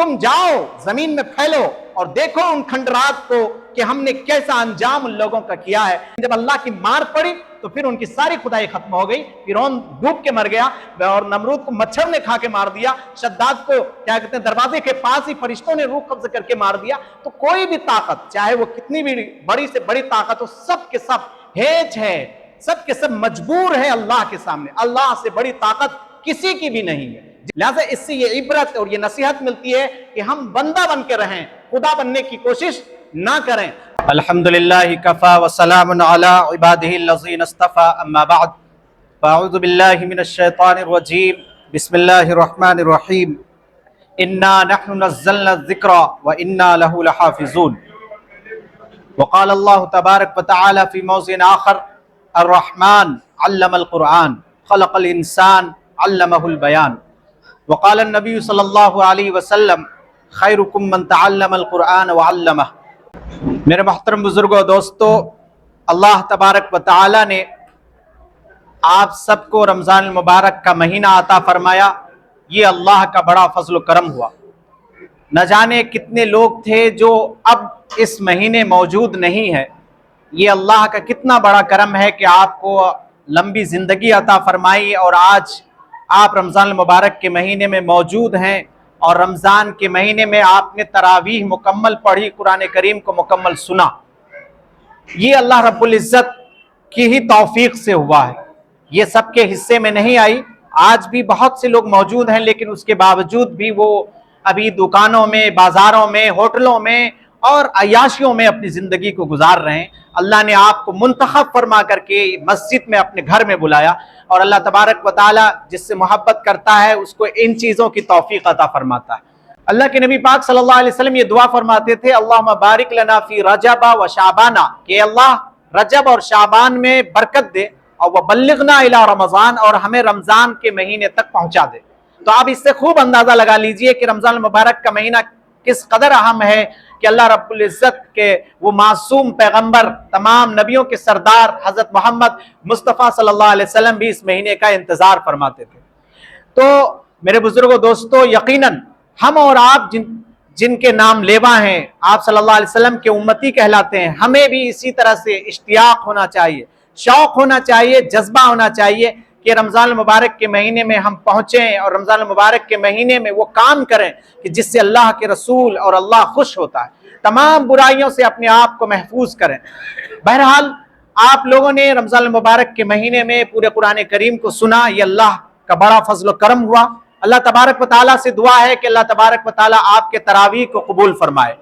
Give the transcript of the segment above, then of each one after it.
तुम जाओ जमीन में फैलो और देखो उन खंडरात को कि हमने कैसा अंजाम उन लोगों का किया है। जब अल्लाह की मार पड़ी तो फिर उनकी सारी खुदाई खत्म हो गई। फिरौन डूब के मर गया और नमरूद को मच्छर ने खा के मार दिया। शद्दाद को क्या कहते हैं दरवाजे के पास ही फरिश्तों ने रूह कब्ज करके मार दिया। तो कोई भी ताकत, चाहे वो कितनी भी बड़ी से बड़ी ताकत हो, सब के सब हेज है, सब के सब मजबूर है अल्लाह के सामने। अल्लाह से बड़ी ताकत किसी की भी नहीं है। लिहाजा इससे ये इबरत और ये नसीहत मिलती है कि हम बंदा बन के रहें, खुदा बनने की कोशिश ना करें। अल्हम्दुलिल्लाह कफ़ा व सलामुन अला इबादिहिल्लज़ीना इस्तफ़ा अम्मा बअद फ़अऊज़ु बिल्लाहि मिनश शैतानिर रजीम बिस्मिल्लाहिर रहमानिर रहीम इन्ना नहनु नज़्ज़लना ज़िक्रा व इन्ना लहु लहाफ़िज़ून व क़ाल अल्लाहु तबारक व तआला फ़ी मौज़िन आख़र अर्रहमान अल्लमल क़ुरआन ख़लक़ल इंसान अल्लमहुल बयान व क़ाल नबी सल्लल्लाहु अलैहि वसल्लम खैरुकुम मन तअल्लमल क़ुरआन व अल्लमह। मेरे मोहतरम बुजुर्गों, दोस्तों, अल्लाह तबारक व तआला ने आप सबको रमज़ान मुबारक का महीना अता फरमाया। ये अल्लाह का बड़ा फजल करम हुआ। न जाने कितने लोग थे जो अब इस महीने मौजूद नहीं है। ये अल्लाह का कितना बड़ा करम है कि आपको लंबी ज़िंदगी अता फरमाई और आज आप रमज़ान मुबारक के महीने में मौजूद हैं और रमज़ान के महीने में आपने तरावीह मुकम्मल पढ़ी, कुरान करीम को मुकम्मल सुना। ये अल्लाह रब्बुल इज़्ज़त की ही तौफीक से हुआ है। ये सबके हिस्से में नहीं आई। आज भी बहुत से लोग मौजूद हैं, लेकिन उसके बावजूद भी वो अभी दुकानों में, बाज़ारों में, होटलों में और अय्याशियों में अपनी ज़िंदगी को गुजार रहे हैं। अल्लाह ने आपको मुंतखब फरमा करके मस्जिद में अपने घर में बुलाया और अल्लाह तबारक व तआला जिससे मोहब्बत करता है उसको इन चीज़ों की तौफीक अता फरमाता है। अल्लाह के नबी पाक सल्लल्लाहु अलैहि वसल्लम ये दुआ फरमाते थे, अल्लाहुम्मा बारिक लना फी रजब व शाबाना, कि अल्लाह रजब और शाबान में बरकत दे और वह बल्लिगना इला रमज़ान, और हमें रमज़ान के महीने तक पहुँचा दे। तो आप इससे खूब अंदाज़ा लगा लीजिए कि रमज़ान मुबारक का महीना किस कदर अहम है कि अल्लाह रब्बुल इज़्ज़त के वो मासूम पैगंबर, तमाम नबियों के सरदार हज़रत मोहम्मद मुस्तफ़ा सल्लल्लाहु अलैहि वसल्लम भी इस महीने का इंतज़ार फरमाते थे। तो मेरे बुजुर्गों, दोस्तों, यकीनन हम और आप जिनके नाम लेवा हैं, आप सल्लल्लाहु अलैहि वसल्लम के उम्मती कहलाते हैं, हमें भी इसी तरह से इश्तियाक होना चाहिए, शौक़ होना चाहिए, जज्बा होना चाहिए कि रमज़ान मुबारक के महीने में हम पहुँचें और रमज़ान मुबारक के महीने में वो काम करें कि जिससे अल्लाह के रसूल और अल्लाह खुश होता है। तमाम बुराइयों से अपने आप को महफूज करें। बहरहाल आप लोगों ने रमज़ान मुबारक के महीने में पूरे कुरान करीम को सुना, ये अल्लाह का बड़ा फजल करम हुआ। अल्लाह तबारक व तआला से दुआ है कि अल्लाह तबारक व तआला आपके तरावीह को कबूल फरमाए,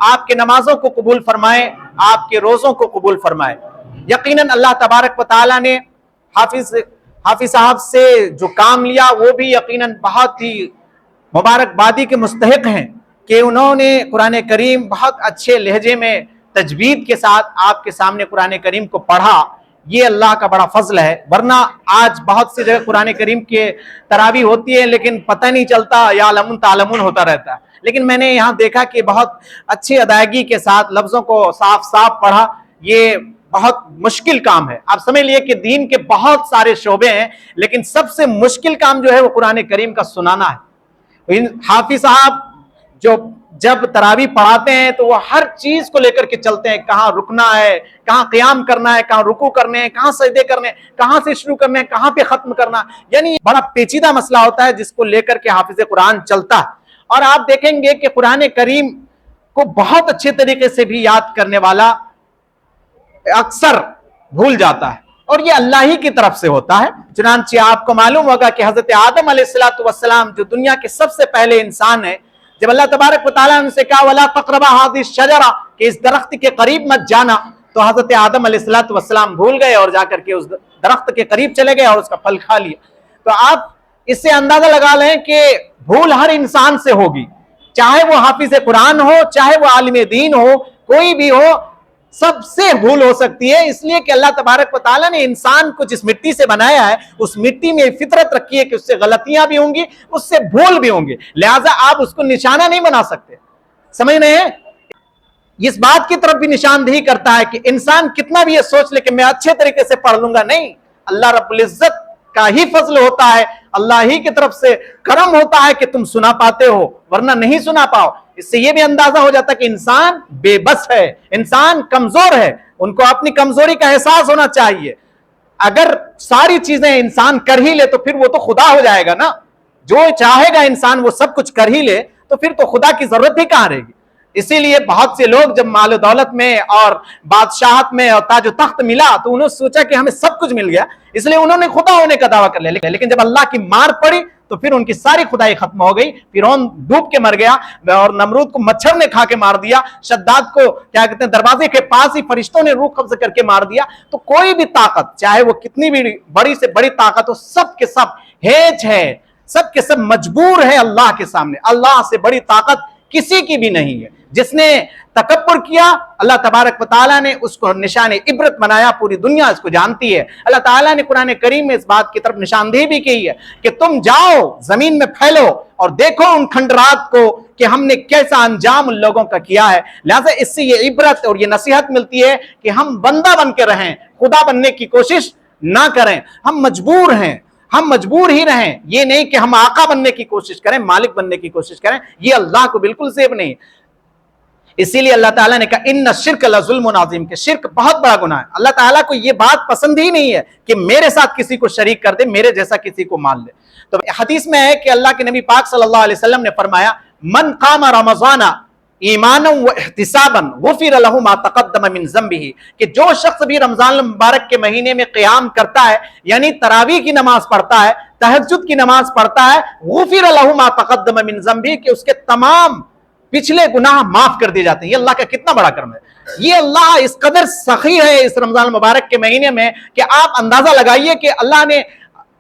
आपके नमाजों को कबूल फरमाए, आपके रोज़ों को कबूल फरमाए। यकीनन अल्लाह तबारक व तआला ने हाफिज साहब से जो काम लिया वो भी यकीनन बहुत ही मुबारकबादी के मुस्तहिक हैं कि उन्होंने कुरान करीम बहुत अच्छे लहजे में तजवीद के साथ आपके सामने कुरान करीम को पढ़ा। ये अल्लाह का बड़ा फजल है। वरना आज बहुत सी जगह कुरान करीम के तरावीह होती है लेकिन पता नहीं चलता, या लमुन तालमुन होता रहता है। लेकिन मैंने यहाँ देखा कि बहुत अच्छी अदायगी के साथ लफ्ज़ों को साफ साफ पढ़ा। ये बहुत मुश्किल काम है। आप समझ लिए कि दीन के बहुत सारे शोबे हैं, लेकिन सबसे मुश्किल काम जो है वो कुरान करीम का सुनाना है। हाफिज साहब जो जब तरावी पढ़ाते हैं तो वो हर चीज को लेकर के चलते हैं, कहाँ रुकना है, कहाँ क़याम करना है, कहाँ रुकू करने हैं, कहाँ सजदे करने हैं, कहाँ से शुरू करने हैं, कहाँ पे खत्म करना, यानी बड़ा पेचीदा मसला होता है जिसको लेकर के हाफिज कुरान चलता है। और आप देखेंगे कि कुरान करीम को बहुत अच्छे तरीके से भी याद करने वाला अक्सर भूल जाता है, और ये अल्लाह ही की तरफ से होता है। चुनांचे आपको मालूम होगा कि हजरत आदम अलैहिस्सलातु वस्सलाम जो दुनिया के सबसे पहले इंसान है, जब अल्लाह तबारक व तआला उनसे कहा वला तक़रबा हाज़िहि शजरा, कि इस दरख्त के करीब मत जाना, तो हजरत आदम अलैहिस्सलातु वस्सलाम भूल गए और जाकर के उस दरख्त के करीब चले गए और उसका फल खा लिया। तो आप इससे अंदाजा लगा लें कि भूल हर इंसान से होगी, चाहे वो हाफिज कुरान हो, चाहे वो आलिम दीन हो, कोई भी हो, सबसे भूल हो सकती है। इसलिए कि अल्लाह तबारक व तआला ने इंसान को जिस मिट्टी से बनाया है उस मिट्टी में फितरत रखी है कि उससे गलतियां भी होंगी, उससे भूल भी होंगी, लिहाजा आप उसको निशाना नहीं बना सकते। समझ रहे हैं? इस बात की तरफ भी निशानदेही करता है कि इंसान कितना भी ये सोच ले कि मैं अच्छे तरीके से पढ़ लूंगा, नहीं, अल्लाह रब्बुल इज्जत का ही फजल होता है اللہ ही की तरफ से करम होता है कि तुम सुना पाते हो, वरना नहीं सुना पाओ। इससे ये भी अंदाजा हो जाता है कि इंसान बेबस है, इंसान कमजोर है, उनको अपनी कमजोरी का एहसास होना चाहिए। अगर सारी चीजें इंसान कर ही ले तो फिर वो तो खुदा हो जाएगा ना। जो चाहेगा इंसान वो सब कुछ कर ही ले तो फिर तो खुदा की जरूरत ही कहां रहेगी। इसीलिए बहुत से लोग जब माल दौलत में और बादशाहत में और ताज तख्त मिला तो उन्होंने सोचा कि हमें सब कुछ मिल गया, इसलिए उन्होंने खुदा होने का दावा कर लिया। लेकिन जब अल्लाह की मार पड़ी तो फिर उनकी सारी खुदाई खत्म हो गई। फिरौन डूब के मर गया और नमरूद को मच्छर ने खा के मार दिया। शद्दाद को क्या कहते हैं दरवाजे के पास ही फरिश्तों ने रूह कब्ज करके मार दिया। तो कोई भी ताकत, चाहे वो कितनी भी बड़ी से बड़ी ताकत हो, सब के सब हेज है, सब के सब मजबूर है अल्लाह के सामने। अल्लाह से बड़ी ताकत किसी की भी नहीं है। जिसने तकब्बुर किया अल्लाह तबारक व तआला ने उसको निशान इबरत बनाया, पूरी दुनिया इसको जानती है। अल्लाह ताला ने कुरान करीम में इस बात की तरफ निशानदेही भी की है कि तुम जाओ जमीन में फैलो और देखो उन खंडरात को कि हमने कैसा अंजाम उन लोगों का किया है। लिहाजा इससे ये इबरत और ये नसीहत मिलती है कि हम बंदा बन के रहें, खुदा बनने की कोशिश ना करें। हम मजबूर हैं, हम मजबूर ही रहें, ये नहीं कि हम आका बनने की कोशिश करें, मालिक बनने की कोशिश करें। ये अल्लाह को बिल्कुल सेब नहीं। इसीलिए अल्लाह ताला ने कहा इन्ना शिर्क लज़ुल्मुन अज़ीम, के शिर्क बहुत बड़ा गुनाह है। अल्लाह ताला को ये बात पसंद ही नहीं है कि मेरे साथ किसी को शरीक कर दे, मेरे जैसा किसी को मान ले। तो हदीस में है कि अल्लाह के नबी पाक सल्लल्लाहु अलैहि वसल्लम ने फरमाया मन कामा रमज़ाना ईमानन व इहतिसाबन गुफिर लहु मा तक़द्दम मिन ज़ंबिही, कि जो शख्स भी रमजान मुबारक के महीने में क़याम करता है, यानी तरावी की नमाज पढ़ता है, तहज्जुद की नमाज पढ़ता है, गुफिर लहु मा तक़द्दम मिन ज़ंबिही, कि उसके तमाम पिछले गुनाह माफ कर दिए जाते हैं। ये अल्लाह का कितना बड़ा कर्म है। ये अल्लाह इस कदर सखी है इस रमजान मुबारक के महीने में कि आप अंदाजा लगाइए कि अल्लाह ने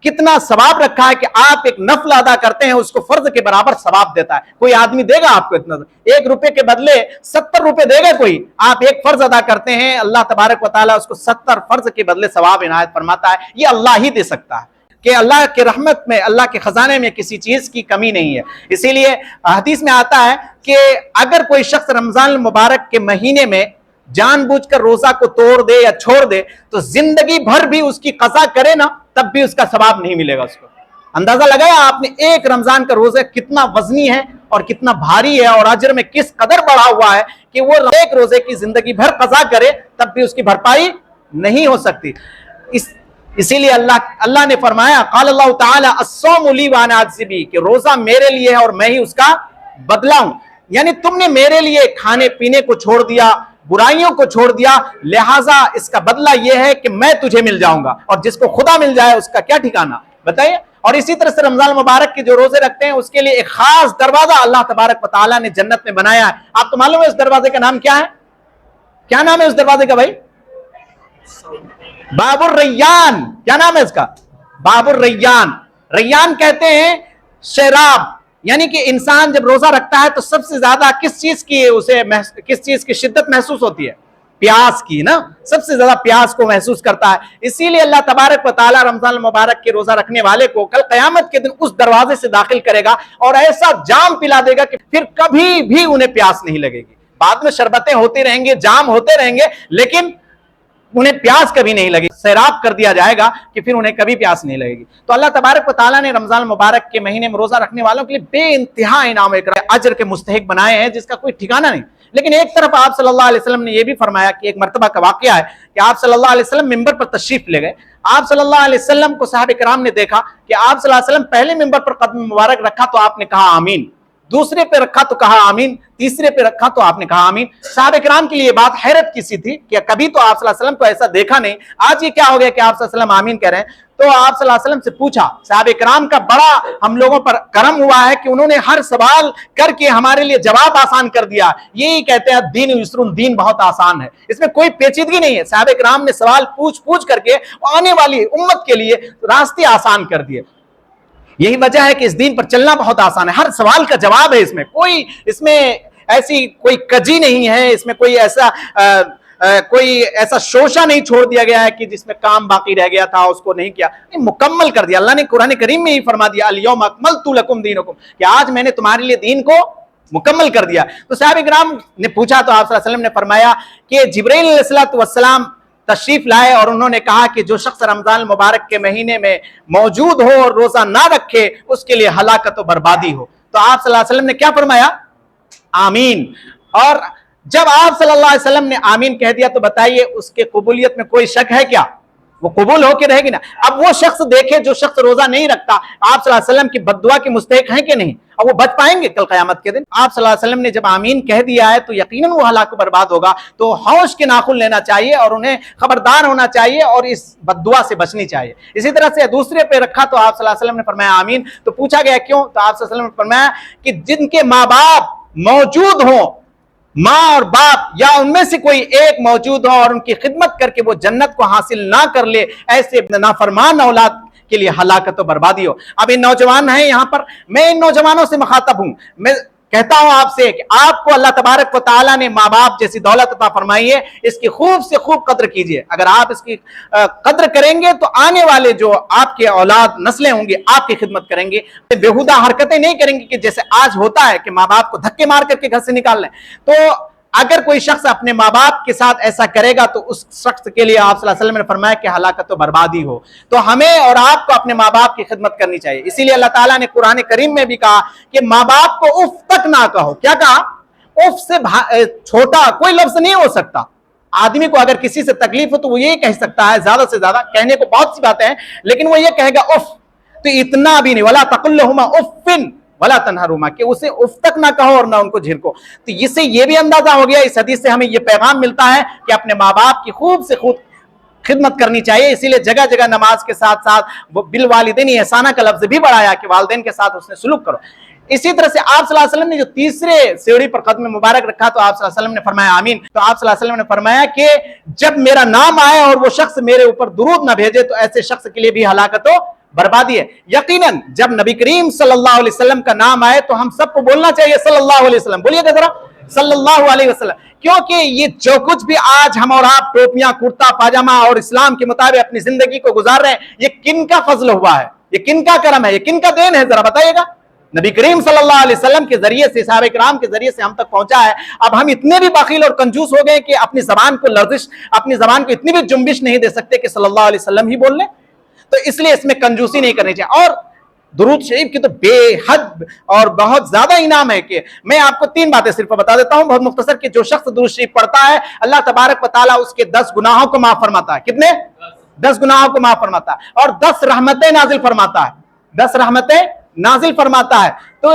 कितना सवाब रखा है कि आप एक नफल अदा करते हैं उसको फर्ज के बराबर सवाब देता है। कोई आदमी देगा आपको इतना, 1 रुपए के बदले 70 रुपए देगा कोई। आप एक फर्ज अदा करते हैं, अल्लाह तबारक व तआला उसको 70 फर्ज के बदले सवाब इनायत फरमाता है। ये अल्लाह ही दे सकता है कि अल्लाह के रहमत में, अल्लाह के खजाने में किसी चीज की कमी नहीं है। इसीलिए हदीस में आता है कि अगर कोई शख्स रमजान मुबारक के महीने में जानबूझकर रोजा को तोड़ दे या छोड़ दे तो जिंदगी भर भी उसकी कज़ा करे ना तब भी उसका सवाब नहीं मिलेगा उसको। अंदाजा लगाया आपने एक रमजान का रोजा कितना वजनी है और कितना भारी है और अजर में किस कदर बढ़ा हुआ है कि वो एक रोजे की जिंदगी भर कज़ा करे तब भी उसकी भरपाई नहीं हो सकती। इसीलिए अल्लाह ने फरमाया क़ाल अल्लाह तआला अस्सौमु ली व अना अज्ज़ी बिही, कि रोजा मेरे लिए है और मैं ही उसका बदला हूं। यानी तुमने मेरे लिए खाने पीने को छोड़ दिया, बुराइयों को छोड़ दिया, लिहाजा इसका बदला यह है कि मैं तुझे मिल जाऊंगा। और जिसको खुदा मिल जाए उसका क्या ठिकाना, बताइए। और इसी तरह से रमजान मुबारक के जो रोजे रखते हैं उसके लिए एक खास दरवाजा अल्लाह तबारक व तआला ने जन्नत में बनाया है। आपको मालूम है उस दरवाजे का नाम क्या है? क्या नाम है उस दरवाजे का भाई? बाबुर रैयान। क्या नाम है इसका? बाबुर रैयान। रैयान कहते हैं शराब, यानी कि इंसान जब रोजा रखता है तो सबसे ज्यादा किस चीज की शिद्दत महसूस होती है? प्यास की ना, सबसे ज्यादा प्यास को महसूस करता है। इसीलिए अल्लाह तबारक व तआला रमजान मुबारक के रोजा रखने वाले को कल कयामत के दिन उस दरवाजे से दाखिल करेगा और ऐसा जाम पिला देगा कि फिर कभी भी उन्हें प्यास नहीं लगेगी। बाद में शरबतें होती रहेंगे, जाम होते रहेंगे, लेकिन उन्हें प्यास कभी नहीं लगेगी। सैराब कर दिया जाएगा कि फिर उन्हें कभी प्यास नहीं लगेगी। तो अल्लाह तबारक व तआला ने रमजान मुबारक के महीने में रोजा रखने वालों के लिए बेइंतहा इनाम अजर के मुस्तहिक बनाए हैं जिसका कोई ठिकाना नहीं। लेकिन एक तरफ आप सल्लल्लाहु अलैहि वसल्लम ने यह भी फरमाया कि एक मर्तबा का वाकया है कि आप सल्लल्लाहु अलैहि वसल्लम मिंबर पर तशरीफ ले गए। आप सल्लल्लाहु अलैहि वसल्लम को सहाबा किराम ने देखा कि आप सल्लल्लाहु अलैहि वसल्लम पहले मिंबर पर कदम मुबारक रखा तो आपने कहा आमीन, दूसरे पे रखा तो कहा आमीन, तीसरे पे रखा तो आपने कहा आमीन। सहाबा किराम के लिए बात हैरत की सी थी कि कभी तो आप सल्लल्लाहु अलैहि वसल्लम को ऐसा देखा नहीं, आज ये क्या हो गया कि आप सल्लल्लाहु अलैहि वसल्लम आमीन कह रहे हैं। तो आप सल्लल्लाहु अलैहि वसल्लम से पूछा, सहाबा किराम का बड़ा हम लोगों पर करम हुआ है कि उन्होंने हर सवाल करके हमारे लिए जवाब आसान कर दिया। यही कहते हैं दीन युस्रुन, दीन बहुत आसान है, इसमें कोई पेचीदगी नहीं है। सहाबा किराम ने सवाल पूछ पूछ करके आने वाली उम्मत के लिए रास्ते आसान कर दिए। यही वजह है कि इस दीन पर चलना बहुत आसान है, हर सवाल का जवाब है। इसमें ऐसी कोई कजी नहीं है, इसमें कोई ऐसा शोशा नहीं छोड़ दिया गया है कि जिसमें काम बाकी रह गया था उसको नहीं किया, मुकम्मल कर दिया। अल्लाह ने कुरान करीम में ही फरमा दिया अल-यौमा अकमलतु लकुम दीनकुम, कि आज मैंने तुम्हारे लिए दीन को मुकम्मल कर दिया। तो सहाबा किराम ने पूछा तो आप सल्लल्लाहु अलैहि वसल्लम ने फरमाया कि जिब्रील अलैहिस्सलातु वस्सलाम تشریف لائے اور انہوں نے کہا کہ جو شخص رمضان المبارک کے مہینے میں موجود ہو اور روزہ نہ رکھے اس کے لیے ہلاکت و بربادی ہو. تو آپ صلی اللہ علیہ وسلم نے کیا فرمایا؟ آمین. اور جب آپ صلی اللہ علیہ وسلم نے آمین کہہ دیا تو بتائیے اس کے قبولیت میں کوئی شک ہے کیا؟ وہ قبول ہو کے رہے گی نا. اب وہ شخص دیکھے جو شخص روزہ نہیں رکھتا، آپ صلی اللہ علیہ وسلم کی بد دعا کے مستحق ہیں کہ نہیں؟ اب وہ بچ پائیں گے کل قیامت کے دن؟ آپ صلی اللہ علیہ وسلم نے جب آمین کہہ دیا ہے تو یقیناً وہ ہلاک و برباد ہوگا. تو ہوش کے ناخن لینا چاہیے اور انہیں خبردار ہونا چاہیے اور اس بد دعا سے بچنی چاہیے. اسی طرح سے دوسرے پہ رکھا تو آپ صلی اللہ علیہ وسلم نے فرمایا آمین. تو پوچھا گیا کیوں؟ تو آپ صلی اللہ علیہ وسلم نے فرمایا کہ جن کے ماں باپ موجود ہوں، ماں اور باپ یا ان میں سے کوئی ایک موجود ہو اور ان کی خدمت کر کے وہ جنت کو حاصل نہ کر لے، ایسے نافرمان اولاد کے لیے ہلاکت و بربادی ہو. اب ان نوجوان ہیں یہاں پر، میں ان نوجوانوں سے مخاطب ہوں. میں کہتا ہوں آپ سے کہ آپ کو اللہ تبارک و تعالیٰ نے ماں باپ جیسی دولت عطا فرمائی ہے، اس کی خوب سے خوب قدر کیجئے. اگر آپ اس کی قدر کریں گے تو آنے والے جو آپ کے اولاد نسلیں ہوں گی آپ کی خدمت کریں گے. بےہودہ حرکتیں نہیں کریں گے کہ جیسے آج ہوتا ہے کہ ماں باپ کو دھکے مار کر کے گھر سے نکال لیں. تو اگر کوئی شخص اپنے ماں باپ کے ساتھ ایسا کرے گا تو اس شخص کے لیے آپ صلی اللہ علیہ وسلم نے فرمایا کہ ہلاکت و بربادی ہو. تو ہمیں اور آپ کو اپنے ماں باپ کی خدمت کرنی چاہیے. اسی لیے اللہ تعالیٰ نے قرآن کریم میں بھی کہا کہ ماں باپ کو اف تک نہ کہو. کیا کہا؟ اف سے چھوٹا کوئی لفظ نہیں ہو سکتا. آدمی کو اگر کسی سے تکلیف ہو تو وہ یہ کہہ سکتا ہے، زیادہ سے زیادہ کہنے کو بہت سی باتیں ہیں لیکن وہ یہ کہے گا اف. تو اتنا بھی نہیں، ولا تقل لہما اف ولا تنہرہما، کہ اسے اف تک نہ کہو اور نہ ان کو جھڑکو. تو اس سے یہ بھی اندازہ ہو گیا، اس حدیث سے ہمیں یہ پیغام ملتا ہے کہ اپنے ماں باپ کی خوب سے خوب خدمت کرنی چاہیے. اسی لیے جگہ جگہ نماز کے ساتھ ساتھ وہ بالوالدین احسانہ کا لفظ بھی بڑھایا کہ والدین کے ساتھ اس نے سلوک کرو. اسی طرح سے آپ صلی اللہ علیہ وسلم نے جو تیسرے سیڑھی پر قدم مبارک رکھا تو آپ صلی اللہ علیہ وسلم نے فرمایا آمین. تو آپ صلی اللہ علیہ وسلم نے فرمایا کہ جب میرا نام آئے اور وہ شخص میرے اوپر درود نہ بھیجے تو ایسے شخص کے لیے بھی ہلاکت ہو بربادی ہے. یقیناً جب نبی کریم صلی اللہ علیہ وسلم کا نام آئے تو ہم سب کو بولنا چاہیے صلی اللہ علیہ وسلم. بولیے گا ذرا صلی اللہ علیہ وسلم. کیونکہ یہ جو کچھ بھی آج ہم اور آپ ٹوپیاں، کرتا پاجامہ اور اسلام کے مطابق اپنی زندگی کو گزار رہے ہیں، یہ کن کا فضل ہوا ہے؟ یہ کن کا کرم ہے؟ یہ کن کا دین ہے؟ ذرا بتائیے گا. نبی کریم صلی اللہ علیہ وسلم کے ذریعے سے، صحابہ کرام کے ذریعے سے ہم تک پہنچا ہے. اب ہم اتنے بھی بخیل اور کنجوس ہو گئے کہ اپنی زبان کو لرزش، اپنی زبان کو اتنی بھی جنبش نہیں دے سکتے کہ صلی اللہ علیہ وسلم ہی بول لیں. تو اس لیے اس میں کنجوسی نہیں کرنی چاہیے. اور درود شریف کی تو بے حد اور بہت زیادہ انعام ہے کہ میں آپ کو 3 باتیں صرف بتا دیتا ہوں بہت مختصر، کہ جو شخص درود شریف پڑھتا ہے اللہ تبارک و تعالیٰ اس کے 10 گناہوں کو معاف فرماتا ہے. کتنے؟ 10 گناہوں کو معاف فرماتا ہے اور 10 رحمتیں نازل فرماتا ہے. 10 رحمتیں نازل فرماتا ہے. تو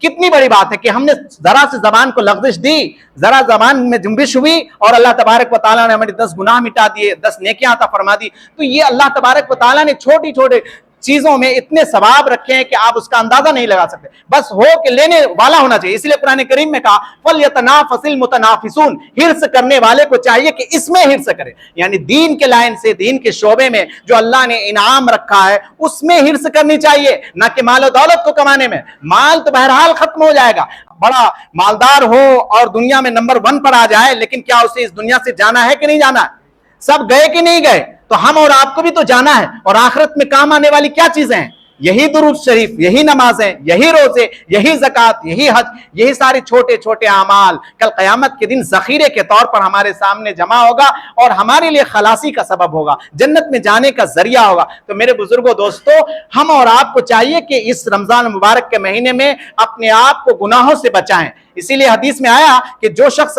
کتنی بڑی بات ہے کہ ہم نے ذرا سے زبان کو لغزش دی، ذرا زبان میں جنبش ہوئی اور اللہ تبارک و تعالیٰ نے ہمارے 10 گناہ مٹا دیے، 10 نیکیاں عطا فرما دی. تو یہ اللہ تبارک و تعالیٰ نے چھوٹی چھوٹے چیزوں میں اتنے ثواب رکھے ہیں کہ آپ اس کا اندازہ نہیں لگا سکتے. بس ہو کہ لینے والا ہونا چاہیے. اس لیے قرآن کریم میں کہا فَلْيَتَنَافَسِ الْمُتَنَافِسُونَ، ہرس کرنے والے کو چاہیے کہ اس میں ہرس کرے. یعنی دین کے لائن سے، دین کے شعبے میں جو اللہ نے انعام رکھا ہے اس میں ہرس کرنی چاہیے، نہ کہ مال و دولت کو کمانے میں. مال تو بہرحال ختم ہو جائے گا، بڑا مالدار ہو اور دنیا میں نمبر 1 پر آ جائے، لیکن کیا اسے اس دنیا سے جانا ہے کہ نہیں جانا ہے؟ سب گئے کہ نہیں گئے؟ تو ہم اور آپ کو بھی تو جانا ہے. اور آخرت میں کام آنے والی کیا چیزیں ہیں؟ یہی درود شریف، یہی نمازیں، یہی روزے، یہی زکوٰۃ، یہی حج، یہی سارے چھوٹے چھوٹے اعمال کل قیامت کے دن ذخیرے کے طور پر ہمارے سامنے جمع ہوگا اور ہمارے لیے خلاصی کا سبب ہوگا، جنت میں جانے کا ذریعہ ہوگا. تو میرے بزرگوں، دوستو، ہم اور آپ کو چاہیے کہ اس رمضان مبارک کے مہینے میں اپنے آپ کو گناہوں سے بچائیں. اسی لیے حدیث میں آیا کہ جو شخص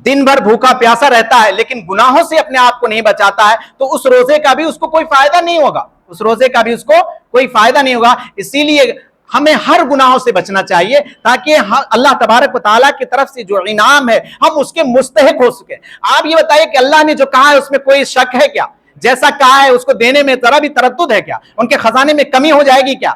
دن بھر بھوکا پیاسا رہتا ہے لیکن گناہوں سے اپنے آپ کو نہیں بچاتا ہے تو اس روزے کا بھی اس کو کوئی فائدہ نہیں ہوگا. اس روزے کا بھی اس کو کوئی فائدہ نہیں ہوگا. اسی لیے ہمیں ہر گناہوں سے بچنا چاہیے تاکہ اللہ تبارک و تعالیٰ کی طرف سے جو انعام ہے ہم اس کے مستحق ہو سکیں. آپ یہ بتائیے کہ اللہ نے جو کہا ہے اس میں کوئی شک ہے کیا؟ جیسا کہا ہے اس کو دینے میں ذرا بھی تردد ہے کیا؟ ان کے خزانے میں کمی ہو جائے گی کیا؟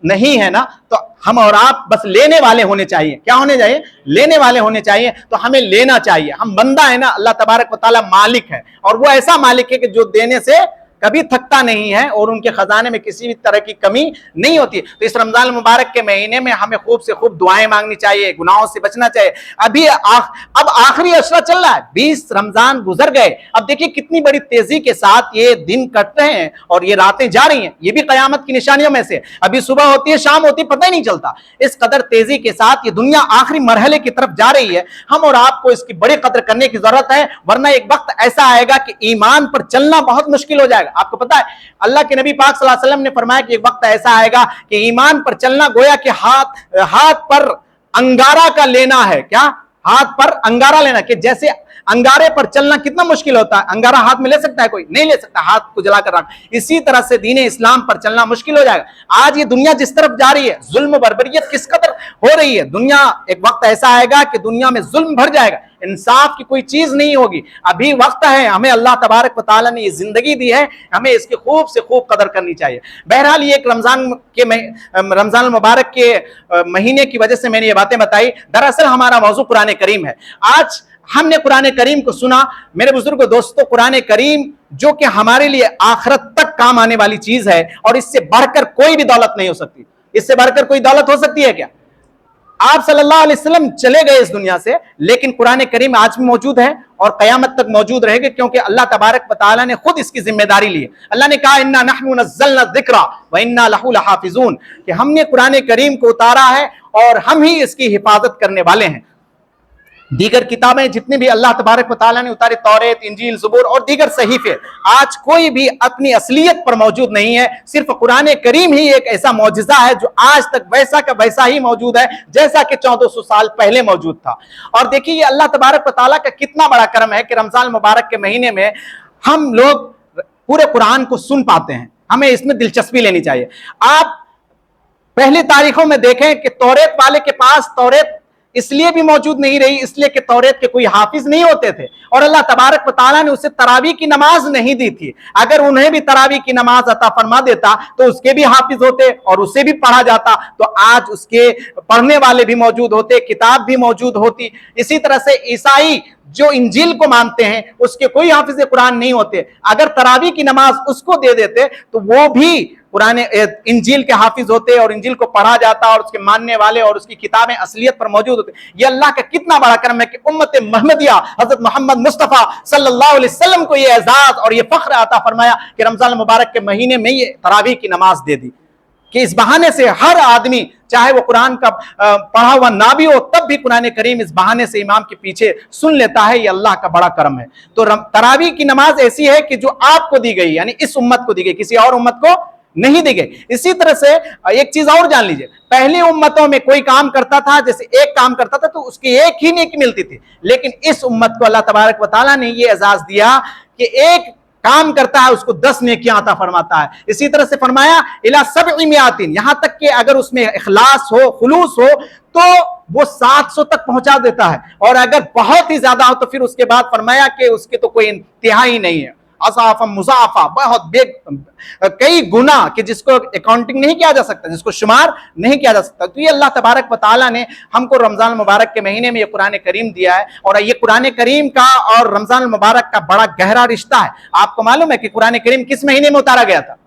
نہیں ہے نا. تو ہم اور آپ بس لینے والے ہونے چاہیے. کیا ہونے چاہیے؟ لینے والے ہونے چاہیے. تو ہمیں لینا چاہیے. ہم بندہ ہے نا، اللہ تبارک و تعالیٰ مالک ہے اور وہ ایسا مالک ہے کہ جو دینے سے कभी थकता नहीं है और उनके खजाने में किसी भी तरह की कमी नहीं होती। तो इस रमजान मुबारक के महीने में हमें खूब से खूब दुआएं मांगनी चाहिए, गुनाहों से बचना चाहिए। अब आखिरी अशरा चल रहा है, 20 रमजान गुजर गए। अब देखिए कितनी बड़ी तेजी के साथ ये दिन कट रहे हैं और ये रातें जा रही हैं। ये भी कयामत की निशानियों में से, अभी सुबह होती है शाम होती है पता ही नहीं चलता। इस कदर तेजी के साथ ये दुनिया आखिरी मरहले की तरफ जा रही है। हम और आपको इसकी बड़ी कदर करने की जरूरत है, वरना एक वक्त ऐसा आएगा कि ईमान पर चलना बहुत मुश्किल हो जाएगा। आपको पता है अल्लाह के नबी पाक सल्लल्लाहु अलैहि वसल्लम ने फरमाया कि एक वक्त ऐसा आएगा कि ईमान पर चलना गोया कि हाथ पर अंगारा का लेना है। क्या? हाथ पर अंगारा लेना, कि जैसे अंगारे पर चलना कितना मुश्किल होता है। अंगारा हाथ में ले सकता है कोई? नहीं ले सकता, हाथ को जलाकर रख। इसी तरह से दीन इस्लाम पर चलना मुश्किल हो जाएगा। आज ये दुनिया जिस तरफ जा रही है, जुल्म बर्बरियत किस कदर हो रही है, दुनिया एक वक्त ऐसा आएगा कि दुनिया में जुल्म भर जाएगा, इंसाफ की कोई चीज नहीं होगी। अभी वक्त है, हमें अल्लाह तबारक व तआला ने ये जिंदगी दी है, हमें इसकी खूब से खूब कदर करनी चाहिए। बहरहाल ये एक रमजान मुबारक के महीने की वजह से मैंने ये बातें बताई। दरअसल हमारा मौजू कुरान करीम है। आज हमने कुरान करीम को सुना। मेरे बुजुर्ग दोस्तों, कुरान करीम जो कि हमारे लिए आखिरत तक काम आने वाली चीज है, और इससे बढ़कर कोई भी दौलत नहीं हो सकती। इससे बढ़कर कोई दौलत हो सकती है क्या? आप सल्लल्लाहु अलैहि वसल्लम चले गए इस दुनिया से, लेकिन कुरान करीम आज भी मौजूद है और कयामत तक मौजूद रहेगा, क्योंकि अल्लाह तबारक व तआला ने खुद इसकी जिम्मेदारी ली है। अल्लाह ने कहा इन्ना नहनु नज़्ज़लना ज़िक्रा व इन्ना लहू लहाफ़िज़ून, कि हमने कुरान करीम को उतारा है और हम ही इसकी हिफाजत करने वाले हैं। दीगर किताबें जितनी भी अल्लाह तबारक व तआला ने उतारी, तौरेत, इंजील, ज़बूर और दीगर सहीफे, आज कोई भी अपनी असलियत पर मौजूद नहीं है। सिर्फ कुरान करीम ही एक ऐसा मौजिज़ा है जो आज तक वैसा का वैसा ही मौजूद है जैसा कि 1400 साल पहले मौजूद था। और देखिए ये अल्लाह तबारक व तआला का कितना बड़ा करम है कि रमजान मुबारक के महीने में हम लोग पूरे कुरान को सुन पाते हैं। हमें इसमें दिलचस्पी लेनी चाहिए। आप पहली तारीखों में देखें कि तौरेत वाले के पास तौरेत इसलिए भी मौजूद नहीं रही, इसलिए कि तौरेत के कोई हाफिज नहीं होते थे, और अल्लाह तबारक व तआला ने उसे तरावी की नमाज नहीं दी थी। अगर उन्हें भी तरावी की नमाज अता फरमा देता तो उसके भी हाफिज होते और उसे भी पढ़ा जाता, तो आज उसके पढ़ने वाले भी मौजूद होते, किताब भी मौजूद होती। इसी तरह से ईसाई जो इंजील को मानते हैं उसके कोई हाफिज कुरान नहीं होते, अगर तरावी की नमाज उसको दे देते तो वो भी पुराने इंजील के हाफिज होते और इंजील को पढ़ा जाता और उसके मानने वाले और उसकी किताबें असलियत पर मौजूद होते। ये अल्लाह का कितना बड़ा करम है कि उम्मत मोहम्मदिया हजरत मोहम्मद मुस्तफ़ा सल्लल्लाहु अलैहि वसल्लम को ये एजाज और ये फख्र अता फरमाया कि रमजान मुबारक के महीने में ये तरावी की नमाज दे दी, कि इस बहाने से हर आदमी चाहे वो कुरान का पढ़ा हुआ ना भी हो तब भी कुरान करीम इस बहाने से इमाम के पीछे सुन लेता है। ये अल्लाह का बड़ा करम है। तो तरावी की नमाज ऐसी है कि जो आपको दी गई, यानी इस उम्मत को दी गई, किसी और उम्मत को नहीं दी गई। इसी तरह से एक चीज और जान लीजिए, पहली उम्मतों में कोई काम करता था, जैसे एक काम करता था तो उसकी एक ही नेकी मिलती थी, लेकिन इस उम्मत को अल्लाह तबारक व तआला ने ये एजाज दिया कि एक काम करता है उसको 10 नेकियां अता फरमाता है। इसी तरह से फरमाया इला सबई मियातिन, यहां तक कि अगर उसमें इखलास हो, खुलूस हो तो वो 700 तक पहुंचा देता है, और अगर बहुत ही ज्यादा हो तो फिर उसके बाद फरमाया कि उसके तो कोई इंतहा ही नहीं है। असाफा मुजाफा, बहुत कई गुना कि जिसको अकाउंटिंग नहीं किया जा सकता, जिसको शुमार नहीं किया जा सकता। तो ये अल्लाह तबारक व तआला ने हमको रमजान मुबारक के महीने में ये कुरान करीम दिया है, और ये कुरान करीम का और रमजान मुबारक का बड़ा गहरा रिश्ता है। आपको मालूम है कि कुरान करीम किस महीने में उतारा गया था?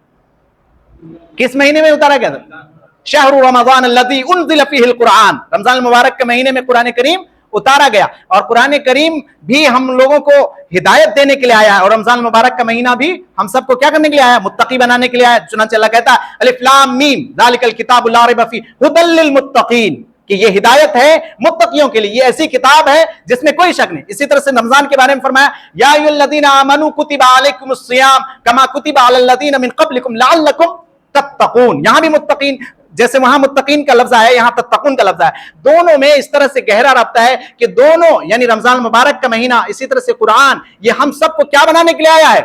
किस महीने में उतारा गया था? शहरु रमजान अल्लज़ी उनज़िल फ़ीहिल कुरान, रमजान मुबारक के महीने में कुरान करीम उतारा गया। और कुरान करीम भी हम लोगों को हिदायत देने के लिए आया है, और रमजान मुबारक का महीना भी हम सबको क्या करने के लिए आया? मुत्तकी बनाने के लिए आया। चुनांचे अल्लाह कहता है अलिफ लाम मीम ज़ालिकल किताबु ला रैब फीह हुदल लिल मुत्तकीन, कि ये हिदायत है मुत्तकियों के लिए, ये ऐसी किताब है जिसमें कोई शक नहीं। इसी तरह से रमजान के बारे में फरमाया या अय्युहल्लज़ीना आमनू कुतिबा अलैकुमुस सियाम कमा कुतिबा अलल लज़ीना मिन क़ब्लिकुम लअल्लकुम तत्तक़ून। यहां भी मुत्तकीन, जैसे वहां मुत्तकीन का लफ्ज आया, यहां तत्तक़ून का लफ्ज आया। दोनों में इस तरह से गहरा रब्ता है कि दोनों, यानी रमजान मुबारक का महीना, इसी तरह से कुरान, ये हम सबको क्या बनाने के लिए आया है?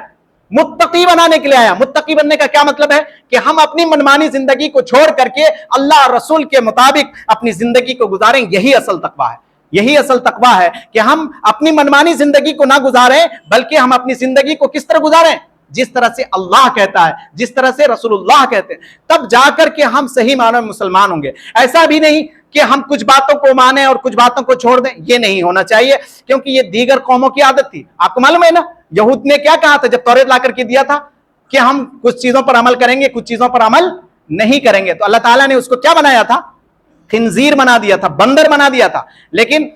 मुत्तकी बनाने के लिए आया। मुत्तकी बनने का क्या मतलब है? कि हम अपनी मनमानी जिंदगी को छोड़ करके अल्लाह रसूल के मुताबिक अपनी जिंदगी को गुजारें। यही असल तकवा है। यही असल तकवा है कि हम अपनी मनमानी जिंदगी को ना गुजारें, बल्कि हम अपनी जिंदगी को किस तरह गुजारें? जिस तरह से अल्लाह कहता है, जिस तरह से रसूलुल्लाह कहते हैं, तब जाकर के हम सही मानों में मुसलमान होंगे। ऐसा भी नहीं कि हम कुछ बातों को माने और कुछ बातों को छोड़ दें, ये नहीं होना चाहिए, क्योंकि ये दीगर कौमों की आदत थी। आपको मालूम है ना, यहूद ने क्या कहा था जब तौरेत ला करके दिया था? کہ ہم کچھ چیزوں پر عمل کریں گے, کچھ چیزوں پر عمل نہیں کریں گے. تو اللہ تعالیٰ نے اس کو کیا بنایا تھا؟ خنزیر بنا دیا تھا, بندر بنا دیا تھا. لیکن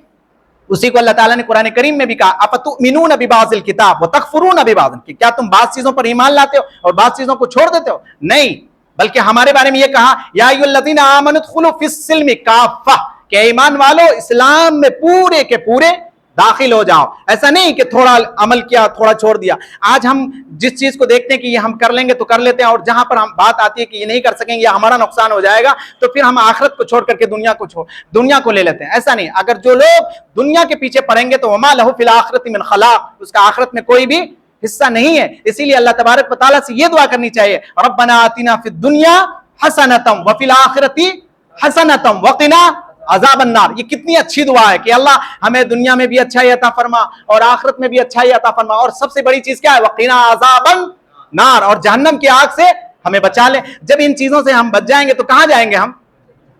اسی کو اللہ تعالیٰ نے قرآن کریم میں بھی کہا افتؤمنون ببعض الکتاب وتکفرون ببعض, کہ کیا تم بعض چیزوں پر ایمان لاتے ہو اور بعض چیزوں کو چھوڑ دیتے ہو؟ نہیں, بلکہ ہمارے بارے میں یہ کہا یا ایھا الذین آمنوا ادخلوا فی السلم کافہ, کہ ایمان والو اسلام میں پورے کے پورے داخل ہو جاؤ. ایسا نہیں کہ تھوڑا عمل کیا تھوڑا چھوڑ دیا. آج ہم جس چیز کو دیکھتے ہیں کہ یہ ہم کر لیں گے تو کر لیتے ہیں, اور جہاں پر ہم بات آتی ہے کہ یہ نہیں کر سکیں گے یا ہمارا نقصان ہو جائے گا, تو پھر ہم آخرت کو چھوڑ کر کے دنیا کو لے لیتے ہیں. ایسا نہیں, اگر جو لوگ دنیا کے پیچھے پڑیں گے تو وما لہ فی الآخرۃ من خلاق, اس کا آخرت میں کوئی بھی حصہ نہیں ہے. اسی لیے اللہ تبارک و تعالیٰ سے یہ دعا کرنی چاہیے ربنا آتنا فی الدنیا حسنۃ وفی الآخرۃ حسنۃ وقنا عذاب النار. یہ کتنی اچھی دعا ہے کہ اللہ ہمیں دنیا میں بھی اچھائی عطا فرما اور آخرت میں بھی اچھائی عطا فرما, اور سب سے بڑی چیز کیا ہے؟ وقنا عذاب النار, اور جہنم کی آگ سے ہمیں بچا لے. جب ان چیزوں سے ہم بچ جائیں گے تو کہاں جائیں گے؟ ہم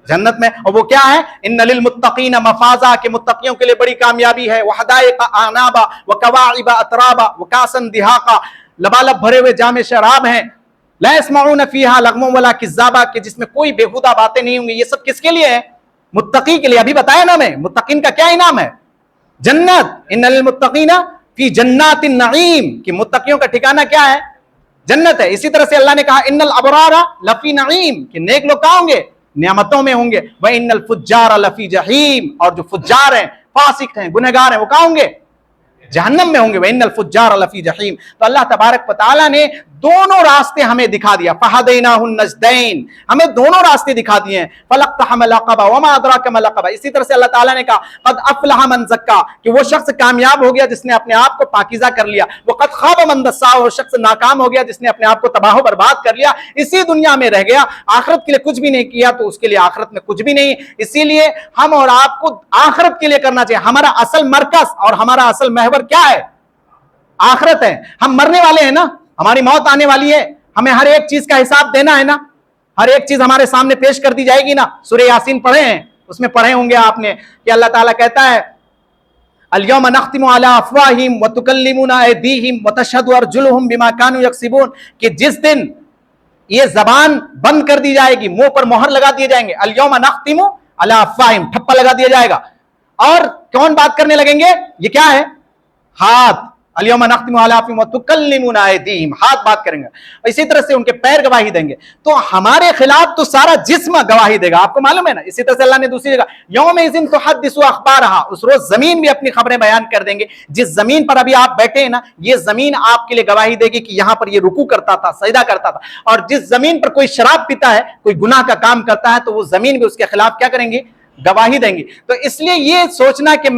جنت میں. اور وہ کیا ہے؟ ان للمتقین مفازا, کہ متقیوں کے لیے بڑی کامیابی ہے. وحدائق اعنابا وکواعب اترابا وکاسا دہاقا, لبالب بھرے ہوئے جام شراب ہیں. لا يسمعون فیہا لغوا ولا کذابا, کہ جس میں کوئی بےہودہ باتیں نہیں ہوں گی. یہ سب کس کے لیے ہے؟ متقی کے لیے. ابھی بتایا نا میں, متقین کا کیا انعام ہے؟ جنت. ان للمتقین فی جنات النعیم, کہ متقیوں کا ٹھکانہ کیا ہے؟ جنت ہے. اسی طرح سے اللہ نے کہا ان الابرار لفی نعیم, کہ نیک لوگ کہاں ہوں گے؟ نعمتوں میں ہوں گے. وان الفجار لفی جحیم, اور جو فجار ہیں, فاسق ہیں, گنہگار ہیں, وہ کہاں ہوں گے؟ جہنم میں ہوں گے. وان الفجار لفی جحیم. تو اللہ تبارک و تعالیٰ نے دونوں راستے ہمیں دکھا دیا. فہدیناہ النجدین, ہمیں دونوں راستے دکھا دیے ہیں. فلاقتحم العقبہ وما ادراک ما العقبہ. اسی طرح سے اللہ تعالیٰ نے کہا قد افلح من زکا, کہ وہ شخص کامیاب ہو گیا جس نے اپنے آپ کو پاکیزہ کر لیا. وقد خاب من دسا, وہ شخص ناکام ہو گیا جس نے اپنے آپ کو تباہ و برباد کر لیا, اسی دنیا میں رہ گیا, آخرت کے لیے کچھ بھی نہیں کیا, تو اس کے لیے آخرت میں کچھ بھی نہیں. اسی لیے ہم اور آپ کو آخرت کے لیے کرنا چاہیے. ہمارا اصل مرکز اور ہمارا اصل محور کیا ہے؟ آخرت ہے. ہم مرنے والے ہیں نا, ہماری موت آنے والی ہے, ہمیں ہر ایک چیز کا حساب دینا ہے نا, ہر ایک چیز ہمارے سامنے پیش کر دی جائے گی نا. سورہ یاسین پڑھے ہیں, اس میں پڑھے ہوں گے آپ نے کہ اللہ تعالیٰ کہتا ہے الیوم نختم علی افواہہم وتکلمنا ایدیہم وتشہد ارجلہم بما کانوا یکسبون, کہ جس دن یہ زبان بند کر دی جائے گی, منہ پر مہر لگا دیے جائیں گے. الیوم نختم علی افواہہم, ٹھپا لگا دیا جائے گا, اور کون بات کرنے لگیں گے؟ یہ کیا ہے؟ ہاتھ. الیوم نختم علی افواہہم وتکلمنا ایدیہم, ہاتھ بات کریں گے. اسی طرح سے ان کے پیر گواہی دیں گے. تو ہمارے خلاف تو سارا جسم گواہی دے گا, آپ کو معلوم ہے نا. اسی طرح سے اللہ نے دوسری جگہ یومئذ تحدث اخبارہا, اس روز زمین بھی اپنی خبریں بیان کر دیں گے. جس زمین پر ابھی آپ بیٹھے ہیں نا, یہ زمین آپ کے لیے گواہی دے گی کہ یہاں پر یہ رکوع کرتا تھا, سجدہ کرتا تھا. اور جس زمین پر کوئی شراب پیتا ہے, کوئی گناہ کا کام کرتا ہے, تو وہ زمین بھی اس کے خلاف کیا کریں گی؟ گواہی دیں گی. تو اس لیے یہ سوچنا کہ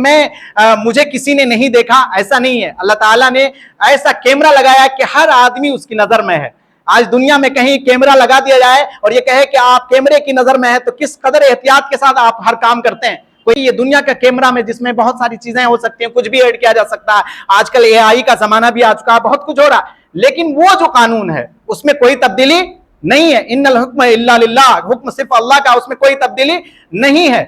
مجھے کسی نے نہیں دیکھا, ایسا نہیں ہے. اللہ تعالیٰ نے ایسا کیمرہ لگایا کہ ہر آدمی اس کی نظر میں ہے. آج دنیا میں کہیں کیمرہ لگا دیا جائے اور یہ کہے کہ آپ کیمرے کی نظر میں ہے, تو کس قدر احتیاط کے ساتھ آپ ہر کام کرتے ہیں. کوئی یہ دنیا کا کیمرہ میں جس میں بہت ساری چیزیں ہو سکتی ہیں, کچھ بھی ایڈ کیا جا سکتا ہے. آج کل AI کا زمانہ بھی آ چکا ہے, بہت کچھ ہو رہا ہے. لیکن وہ جو قانون ہے اس میں کوئی تبدیلی نہیں ہے. ان الحکم الا للہ, حکم صرف اللہ کا, اس میں کوئی تبدیلی نہیں ہے.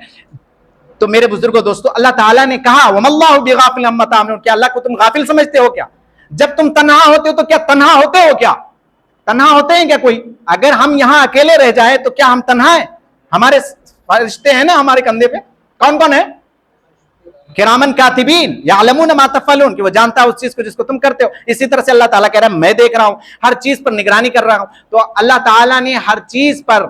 تو میرے بزرگوں دوستو, اللہ تعالیٰ نے کہا وَمَا اللَّهُ بِغَافِلٍ عَمَّا تَعْمَلُونَ, کہ اللہ کو تم غافل سمجھتے ہو کیا؟ جب تم تنہا ہوتے ہو تو کیا تنہا ہوتے ہو کیا؟ تنہا ہوتے ہیں کیا کوئی؟ اگر ہم یہاں اکیلے رہ جائیں تو کیا ہم تنہا ہیں؟ ہمارے فرشتے ہیں نا ہمارے کندھے پہ. کون کون ہے؟ کرامن کاتبین یعلمون ما تفعلون, کہ وہ جانتا ہے اس چیز کو جس کو تم کرتے ہو. اسی طرح سے اللہ تعالیٰ کہہ رہا ہے میں دیکھ رہا ہوں, ہر چیز پر نگرانی کر رہا ہوں. تو اللہ تعالیٰ نے ہر چیز پر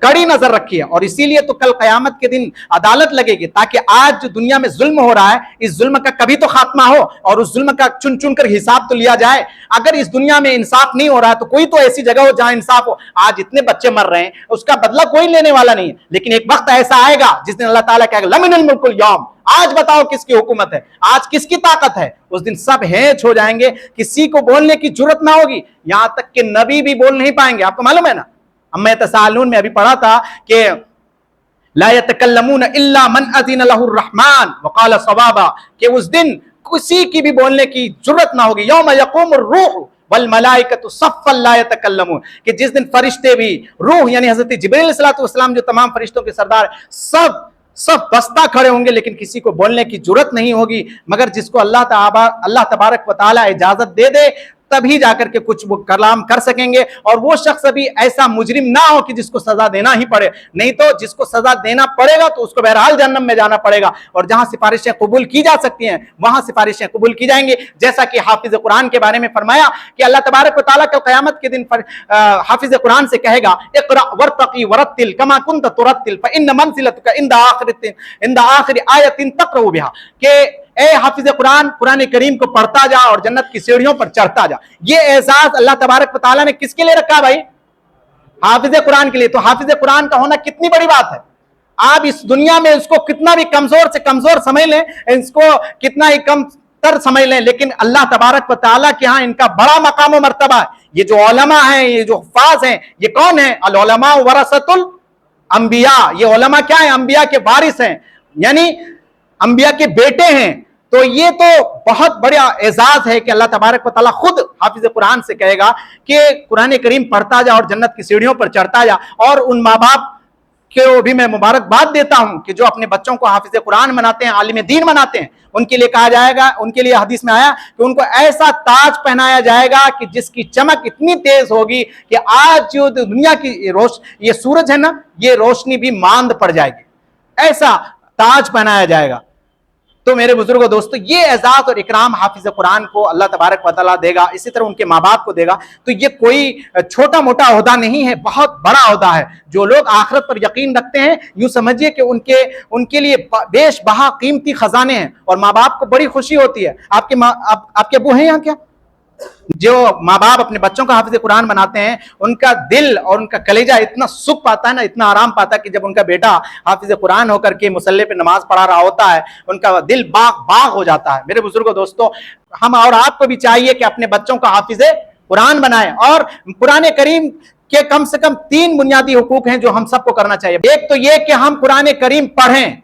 کڑی نظر رکھی ہے, اور اسی لیے تو کل قیامت کے دن عدالت لگے گی, تاکہ آج جو دنیا میں ظلم ہو رہا ہے, اس ظلم کا کبھی تو خاتمہ ہو, اور اس ظلم کا چن چن کر حساب تو لیا جائے. اگر اس دنیا میں انصاف نہیں ہو رہا ہے تو کوئی تو ایسی جگہ ہو جہاں انصاف ہو. آج اتنے بچے مر رہے ہیں, اس کا بدلہ کوئی لینے والا نہیں ہے. لیکن ایک وقت ایسا آئے گا جس دن اللہ تعالیٰ کہے گا لمن الملک اليوم, آج بتاؤ کس کی حکومت ہے, آج کس کی طاقت ہے. اس دن سب ہینچ ہو جائیں گے, کسی کو بولنے کی جرت نہ ہوگی, یہاں تک کہ نبی بھی بول نہیں پائیں گے. آپ کو معلوم ہے نا, اما یتساءلون میں ابھی پڑھا تھا کہ لا يتکلمون الا من اذن له الرحمن وقال صوابا, کہ اس دن کسی کی بھی بولنے کی جرت نہ ہوگی. یوم یقوم الروح والملائکۃ صفا لا يتکلمون, کہ جس دن فرشتے بھی, روح یعنی حضرت جبرائیل علیہ السلام جو تمام فرشتوں کے سردار, سب بستہ کھڑے ہوں گے, لیکن کسی کو بولنے کی جرت نہیں ہوگی مگر جس کو اللہ تبارک و تعالیٰ اجازت دے دے, तभी जाकर के कुछ वो कलाम कर सकेंगे, और वो शख्स अभी ऐसा मुजरिम ना हो कि जिसको सजा देना ही पड़े, नहीं तो जिसको सजा देना पड़ेगा तो उसको बहरहाल जहन्नम में जाना पड़ेगा। और जहां सिफारिशें कबूल की जा सकती हैं वहां सिफारिशें कबूल की जाएंगी, जैसा कि हाफिज कुरान के बारे में फरमाया कि अल्लाह तबारक व तआला कल क़यामत के दिन हाफिज कुरान से कहेगा, इक़रा वरतक़ी वरत्तिल कमा कुन्त तुरत्तिल फ़इन्न मंज़िलतका इंद आखिर आयतिन तक़रउ बिहा, कि ए हाफिज कुरान, कुरान करीम को पढ़ता जा और जन्नत की सीढ़ियों पर चढ़ता जा। ये एहसास अल्लाह तबारक व तआला ने किसके लिए रखा भाई? हाफिज कुरान के लिए। तो हाफिज कुरान का होना कितनी बड़ी बात है। आप इस दुनिया में इसको कितना भी कमजोर से कमजोर समझ लें, इसको कितना ही कम तर समझ लें, लेकिन अल्लाह तबारक व तआला के यहाँ इनका बड़ा मकाम व मर्तबा है। ये जो उलमा हैं, ये जो हुफ़ाज़ हैं, ये कौन है? अल उलमा वरसतुल अंबिया। ये उलमा क्या है? अंबिया के वारिस हैं, यानी अंबिया के बेटे हैं। तो ये तो बहुत बड़ा एजाज है कि अल्लाह तबारक व तआला खुद हाफिज कुरान से कहेगा कि कुरान करीम पढ़ता जा और जन्नत की सीढ़ियों पर चढ़ता जा। और उन माँ बाप को भी मैं मुबारकबाद देता हूं कि जो अपने बच्चों को हाफिज कुरान बनाते हैं, आलिम दीन बनाते हैं। उनके लिए कहा जाएगा, उनके लिए हदीस में आया कि उनको ऐसा ताज पहनाया जाएगा कि जिसकी चमक इतनी तेज होगी कि आज जो दुनिया की ये सूरज है ना, ये रोशनी भी मांद पड़ जाएगी, ऐसा ताज पहनाया जाएगा। तो मेरे बुजुर्गों दोस्तों, ये एजाज और इकराम हाफिज कुरान को अल्लाह तबारक व तआला देगा, इसी तरह उनके माँ बाप को देगा। तो ये कोई छोटा मोटा ओहदा नहीं है, बहुत बड़ा ओहदा है। जो लोग आखिरत पर यकीन रखते हैं, यूं समझिए कि उनके लिए बेश बहा कीमती खजाने हैं, और माँ बाप को बड़ी खुशी होती है। आपके अबू हैं यहाँ क्या? जो माँ बाप अपने बच्चों का हाफिज कुरान बनाते हैं, उनका दिल और उनका कलेजा इतना सुख पाता है ना, इतना आराम पाता है कि जब उनका बेटा हाफिज कुरान होकर के मुसल्ले पे नमाज पढ़ा रहा होता है, उनका दिल बाग हो जाता है। मेरे बुजुर्गों दोस्तों, हम और आपको भी चाहिए कि अपने बच्चों का हाफिज कुरान बनाएं। और कुरान करीम के कम से कम 3 बुनियादी हुकूक हैं जो हम सबको करना चाहिए। एक तो ये कि हम कुरान करीम पढ़ें,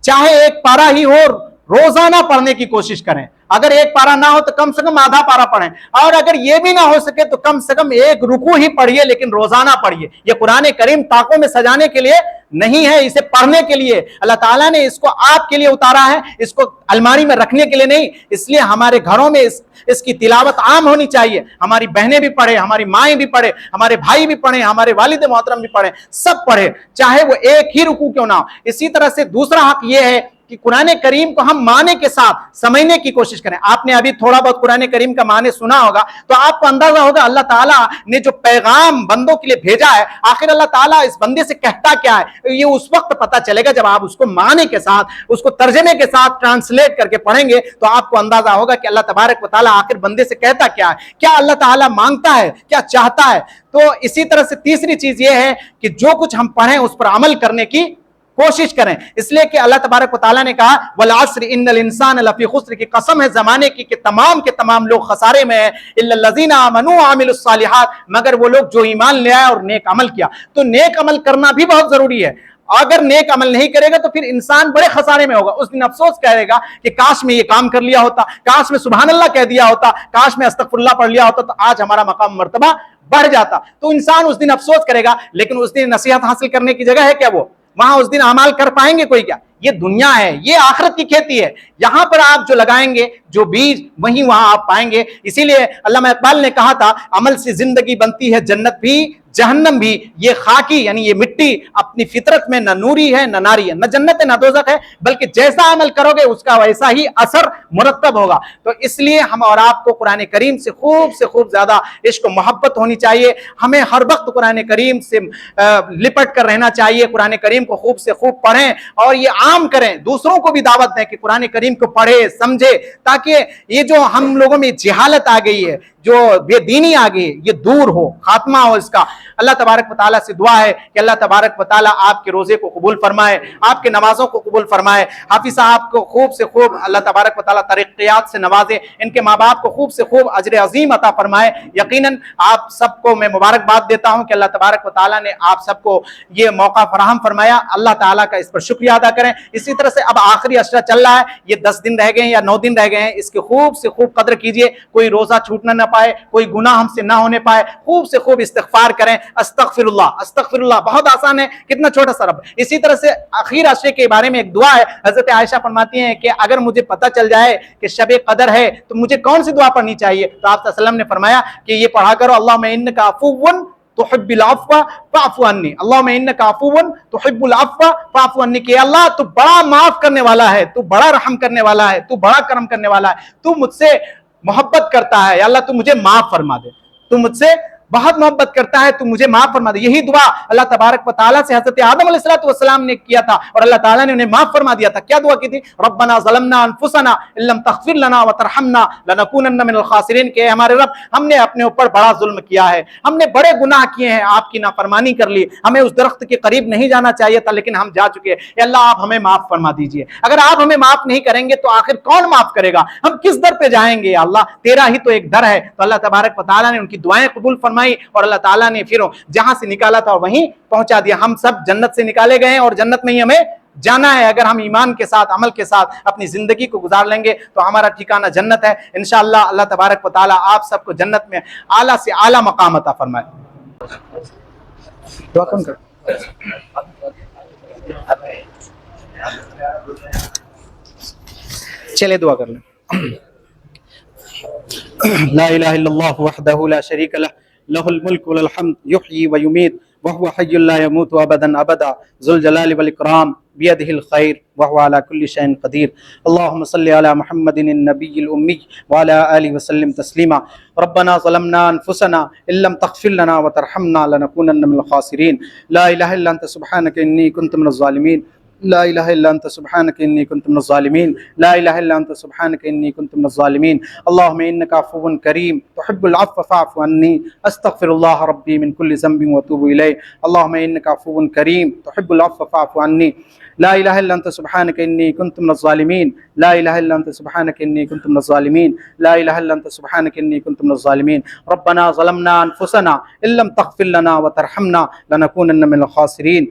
चाहे एक पारा ही हो, रोजाना पढ़ने की कोशिश करें। अगर एक पारा ना हो तो कम से कम आधा पारा पढ़ें, और अगर ये भी ना हो सके तो कम से कम एक रुकू ही पढ़िए, लेकिन रोजाना पढ़िए। ये कुरान करीम ताकों में सजाने के लिए नहीं है, इसे पढ़ने के लिए। अल्लाह ताला ने इसको आपके लिए उतारा है, इसको अलमारी में रखने के लिए नहीं। इसलिए हमारे घरों में इसकी तिलावत आम होनी चाहिए। हमारी बहनें भी पढ़े, हमारी माएँ भी पढ़े, हमारे भाई भी पढ़े, हमारे वालिद मोहतरम भी पढ़े, सब पढ़े, चाहे वो एक ही रुकू क्यों ना हो। इसी तरह से दूसरा हक ये है कि कुरान करीम को हम माने के साथ समझने की कोशिश करें। आपने अभी थोड़ा बहुत कुरान करीम का माने सुना होगा, तो आपको अंदाजा होगा अल्लाह ताला ने जो पैगाम बंदों के लिए भेजा है, आखिर अल्लाह ताला इस बंदे से कहता क्या है, ये उस वक्त पता चलेगा जब आप उसको माने के साथ, उसको तर्जमे के साथ ट्रांसलेट करके पढ़ेंगे। तो आपको अंदाजा होगा कि अल्लाह तबारक व तआला आखिर बंदे से कहता क्या है, क्या अल्लाह ताला मांगता है, क्या चाहता है। तो इसी तरह से तीसरी चीज ये है कि जो कुछ हम पढ़ें उस पर अमल करने की कोशिश करें। इसलिए कि अल्लाह तबारक व तआला ने कहा, वल अस्र इन्नल इंसान लफी खुस्र, की कसम है जमाने की कि तमाम के तमाम लोग खसारे में हैं, इल्लल लज़ीना आमनू व अमिलुस सालिहात, मगर वो लोग जो ईमान ले आए और नेक अमल किया। तो नेक अमल करना भी बहुत जरूरी है। अगर नेक अमल नहीं करेगा तो फिर इंसान बड़े खसारे में होगा। उस दिन अफसोस करेगा कि काश में ये काम कर लिया होता, काश में सुभान अल्लाह कह दिया होता, काश में अस्तगफुरुल्लाह पढ़ लिया होता, तो आज हमारा मकाम मर्तबा बढ़ जाता। तो इंसान उस दिन अफसोस करेगा। लेकिन उस दिन नसीहत हासिल करने की जगह है क्या? वो वहां उस दिन अमाल कर पाएंगे कोई? क्या, ये दुनिया है, ये आखिरत की खेती है। यहां पर आप जो लगाएंगे, जो बीज, वहीं वहां आप पाएंगे। इसीलिए अल्लामा इकबाल ने कहा था, अमल से जिंदगी बनती है जन्नत भी जहन्नम भी, ये खाकी यानी ये मिट्टी अपनी फितरत में न नूरी है न नारी है, न जन्नत है न दोज़ख है, बल्कि जैसा अमल करोगे उसका वैसा ही असर मुरत्तब होगा। तो इसलिए हम और आपको कुरान करीम से खूब ज्यादा इश्क मोहब्बत होनी चाहिए। हमें हर वक्त कुरान करीम से लिपट कर रहना चाहिए। कुरान करीम को खूब से खूब पढ़ें और ये आम करें, दूसरों को भी दावत दें कि कुरान करीम को पढ़े, समझे, ताकि ये जो हम लोगों में जहालत आ गई है, जो बेदीनी आ गई, ये दूर हो, खात्मा हो इसका। अल्लाह तबारक व तआला से दुआ है कि अल्लाह तबारक व तआला आपके रोजे को कबूल फरमाए, आपके नमाजों को कबूल फरमाए। हाफिज साहब को खूब से खूब अल्लाह तबारक व तआला तरक्कियात से नवाजे, इनके माँ बाप को खूब से खूब अजर अजीम अता फरमाए। यकीनन आप सबको मैं मुबारकबाद देता हूँ कि अल्लाह तबारक व तआला ने आप सबको ये मौका फराहम फरमाया। अल्लाह ताला का इस पर शुक्रिया अदा करें। इसी तरह से अब आखिरी अशरा चल रहा है, ये 10 दिन रह गए हैं या 9 दिन रह गए हैं, इसकी खूब से खूब कदर कीजिए। कोई रोजा छूटना न پائے, کوئی گناہ ہم سے نہ ہونے پائے, خوب سے خوب استغفار کریں. استغفراللہ استغفراللہ, بہت آسان ہے, کتنا چھوٹا سا رب. اسی طرح سے آخر عشرے کے بارے میں ایک دعا ہے. حضرت عائشہ فرماتی ہیں کہ اگر مجھے پتہ چل جائے کہ شب قدر ہے تو مجھے کون سی دعا پڑھنی چاہیے, تو آپ صلی اللہ علیہ وسلم نے فرمایا کہ یہ پڑھا کرو, اللہم انک عفو تحب العفو فاعف عني, اللہم انک عفو تحب العفو فاعف عني, کہ اللہ تو بڑا معاف کرنے والا ہے, تو بڑا رحم کرنے والا ہے, تو بڑا کرم کرنے والا ہے, تو مجھ سے محبت کرتا ہے, یا اللہ تو مجھے معاف فرما دے, تو مجھ سے بہت محبت کرتا ہے, تو مجھے معاف فرما دے. یہی دعا اللہ تبارک و تعالیٰ سے حضرت آدم علیہ السلام نے کیا تھا, اور اللہ تعالیٰ نے انہیں معاف فرما دیا تھا. کیا دعا کی تھی؟ ربنا ظلمنا انفسنا ان لم تغفر لنا وترحمنا لنکونن من الخاسرین, کہ اے ہمارے رب, ہم نے اپنے اوپر بڑا ظلم کیا ہے, ہم نے بڑے گناہ کیے ہیں, آپ کی نافرمانی کر لی, ہمیں اس درخت کے قریب نہیں جانا چاہیے تھا لیکن ہم جا چکے. اے اللہ آپ ہمیں معاف فرما دیجئے. اگر آپ ہمیں معاف نہیں کریں گے تو آخر کون معاف کرے گا؟ ہم کس در پہ جائیں گے؟ یا اللہ تیرا ہی تو ایک در ہے. تو اللہ تبارک و تعالیٰ نے ان کی دعائیں قبول فرمائی, اور اللہ تعالیٰ نے پھر جہاں سے نکالا تھا وہیں پہنچا دیا. ہم سب جنت سے نکالے گئے ہیں اور جنت میں ہی ہمیں جانا ہے. اگر ہم ایمان کے ساتھ, عمل کے ساتھ اپنی زندگی کو گزار لیں گے تو ہمارا ٹھکانہ جنت ہے انشاءاللہ. اللہ تبارک و تعالیٰ آپ سب کو جنت میں اعلیٰ سے اعلیٰ مقام عطا فرمائے. دعا کون کر چلے دعا کر لیں. لا الہ الا اللہ وحدہ لا شریک لہ لہ الملک و لہ الحمد یحیی و یمیت وہو حی لا یموت ابدا ابدا ذو الجلال والاکرام بیدہ الخیر وہو علی کل شیء قدیر. اللہم صلی علی محمد النبی الامی وعلی آلہ وسلم تسلیما. ربنا ظلمنا انفسنا ان لم تغفر لنا وترحمنا لنکونن من الخاسرین. لا الہ الا انت سبحانک انی کنت من الظالمین. لا الہ الا انت سبحانک انی کنت من الظالمین. لا الہ الا انت سبحانک انی کنت من الظالمین. اللہم انک عفو کریم تحب العفو فاعف عنی. استغفر اللہ ربی من کل ذنب واتوب الیہ. اللہم انک عفو کریم تحب العفو فاعف عنی. لا الہ الا انت سبحانک انی کنت من الظالمین. لا الہ الا انت سبحانک انی کنت من الظالمین. لا الہ الا انت سبحانک انی کنت من الظالمین. ربنا ظلمنا انفسنا ان لم تغفر لنا وترحمنا لنکونن من الخاسرین.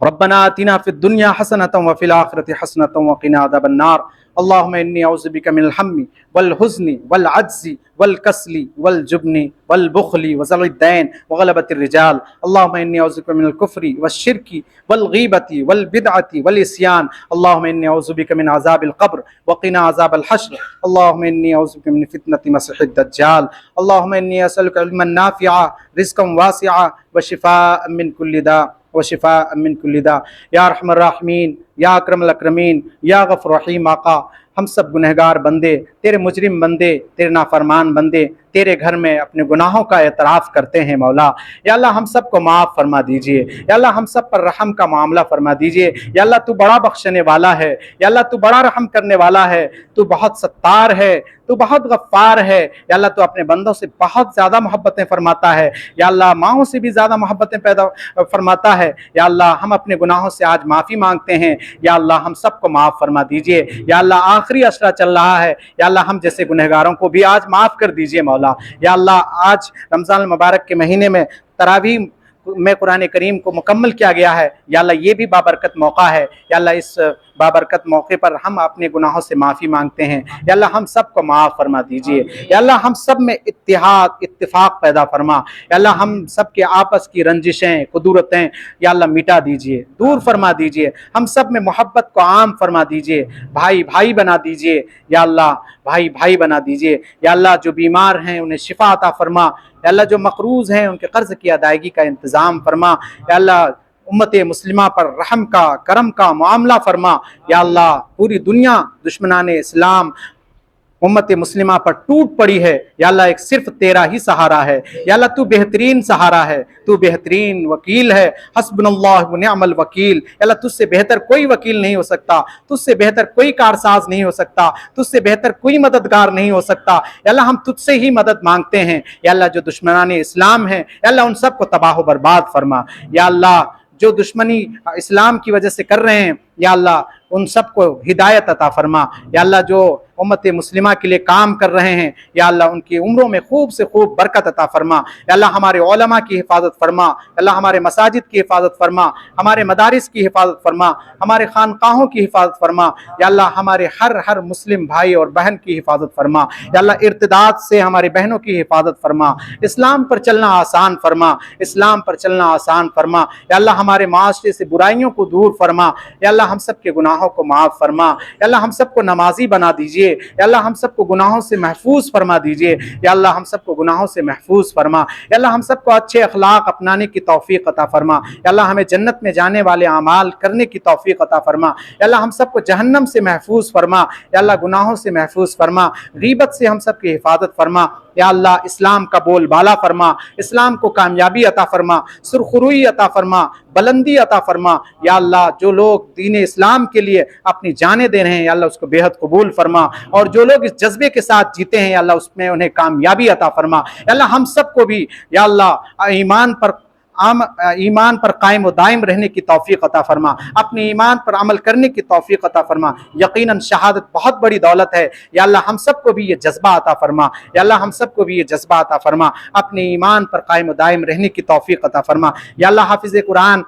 ربنا آتنا في الدنيا حسنة وفي الآخرة حسنة وقنا عذاب النار. اللهم إني أعوذ بك من الهم والحزن والعجز والكسل والجبن والبخل وزل الدين وغلبة الرجال. اللهم إني أعوذ بك من الكفر والشرك والغيبة والبدعة والعصيان. اللهم إني أعوذ بك من عذاب القبر وقنا عذاب الحشر. اللهم إني أعوذ بك من فتنة مسيح الدجال. اللهم إني أسألك علما نافعا رزقا واسعا وشفاء من كل داء وشفاء من كل داء. یا ارحم الراحمین, یا اکرم الاکرمین, یا غفور رحیم آقا, ہم سب گنہگار بندے, تیرے مجرم بندے, تیرے نافرمان بندے تیرے گھر میں اپنے گناہوں کا اعتراف کرتے ہیں مولا. یا اللہ ہم سب کو معاف فرما دیجئے. یا اللہ ہم سب پر رحم کا معاملہ فرما دیجئے. یا اللہ تو بڑا بخشنے والا ہے. یا اللہ تو بڑا رحم کرنے والا ہے. تو بہت ستار ہے, تو بہت غفار ہے. یا اللہ تو اپنے بندوں سے بہت زیادہ محبتیں فرماتا ہے. یا اللہ ماؤں سے بھی زیادہ محبتیں پیدا فرماتا ہے. یا اللہ ہم اپنے گناہوں سے آج معافی مانگتے ہیں. یا اللہ ہم سب کو معاف فرما دیجئے. یا اللہ آخری عشرہ چل رہا ہے, یا اللہ ہم جیسے گنہگاروں کو بھی آج معاف کر دیجئے مولا. یا اللہ آج رمضان المبارک کے مہینے میں تراویح میں قرآن کریم کو مکمل کیا گیا ہے. یا اللہ یہ بھی بابرکت موقع ہے. یا اللہ اس بابرکت موقع پر ہم اپنے گناہوں سے معافی مانگتے ہیں. یا اللہ ہم سب کو معاف فرما دیجئے. یا اللہ ہم سب میں اتحاد اتفاق پیدا فرما. یا اللہ ہم سب کے آپس کی رنجشیں کدورتیں یا اللہ مٹا دیجئے, دور فرما دیجئے. ہم سب میں محبت کو عام فرما دیجئے. بھائی بھائی بنا دیجئے. یا اللہ بھائی بھائی بنا دیجئے. یا اللہ جو بیمار ہیں انہیں شفا عطا فرما. یا اللہ جو مقروض ہیں ان کے قرض کی ادائیگی کا انتظام فرما. یا اللہ امت مسلمہ پر رحم کا کرم کا معاملہ فرما. یا اللہ پوری دنیا دشمنان اسلام امت مسلمہ پر ٹوٹ پڑی ہے. یا اللہ ایک صرف تیرا ہی سہارا ہے. یا اللہ تو بہترین سہارا ہے, تو بہترین وکیل ہے. حسبنا اللہ ونعم الوکیل. یا اللہ تجھ سے بہتر کوئی وکیل نہیں ہو سکتا, تجھ سے بہتر کوئی کارساز نہیں ہو سکتا, تجھ سے بہتر کوئی مددگار نہیں ہو سکتا. یا اللہ ہم تجھ سے ہی مدد مانگتے ہیں. یا اللہ جو دشمنان اسلام ہیں یا اللہ ان سب کو تباہ و برباد فرما. یا اللہ جو دشمنی اسلام کی وجہ سے کر رہے ہیں یا اللہ ان سب کو ہدایت عطا فرما. یا اللہ جو उम्मत मुस्लिमा के लिए काम कर रहे हैं, या अल्लाह उनकी उम्रों में खूब से खूब बरकत अता फरमा। या अल्लाह हमारे उलमा की हिफाजत फरमा, अल्लाह हमारे मसाजिद की हिफाजत फरमा, हमारे मदारिस की हिफाजत फरमा, हमारे खानकाहों की हिफाजत फरमा। या अल्लाह हमारे हर मुस्लिम भाई और बहन की हिफाजत फरमा। या अल्लाह इर्तिदाद से हमारे बहनों की हिफाजत फरमा, इस्लाम पर चलना आसान फरमा, इस्लाम पर चलना आसान फरमा। या अल्लाह हमारे माशरे से बुराइयों को दूर फरमा। या अल्लाह हम सब के गुनाहों को माफ़ फरमा। या अल्लाह हम सबको नमाजी बना दीजिए। या अल्लाह हम सबको गुनाहों से महफूज फरमा दीजिए। या अल्लाह हम सबको गुनाहों से महफूज फरमा। या अल्लाह हम सबको अच्छे अखलाक अपनाने की तौफीक अता फरमा। या अल्लाह हमें जन्नत में जाने वाले अमाल करने की तौफीक अता फरमा। या अल्लाह हम सबको जहन्नम से महफूज फरमा। या अल्लाह गुनाहों से महफूज फरमा, गीबत से हम सबकी हिफाजत फरमा। या अल्लाह इस्लाम का बोल बाला फरमा, इस्लाम को कामयाबी अता फरमा, सुरखरुई अता फरमा, बुलंदी अता फरमा। या अल्लाह जो लोग दीन इस्लाम के लिए अपनी जानें दे रहे हैं, या अल्लाह उसको बेहद कबूल फरमा, और जो लोग इस जज्बे के साथ जीते हैं, या अल्लाह उसमें उन्हें कामयाबी अता फरमा। या अल्लाह हम सबको भी या अल्लाह ईमान पर कायम व दायम रहने की तौफीक अता फरमा, अपने ईमान पर अमल करने की तौफीक अता फरमा। यकीनन शहादत बहुत बड़ी दौलत है। या अल्लाह हम सबको भी ये जज्बा अता फरमा। या अल्लाह हम सबको भी ये जज्बा अता फरमा, अपने ईमान पर कायम व दायम रहने की तौफीक अता फरमा। या अल्लाह हाफिज़ कुरान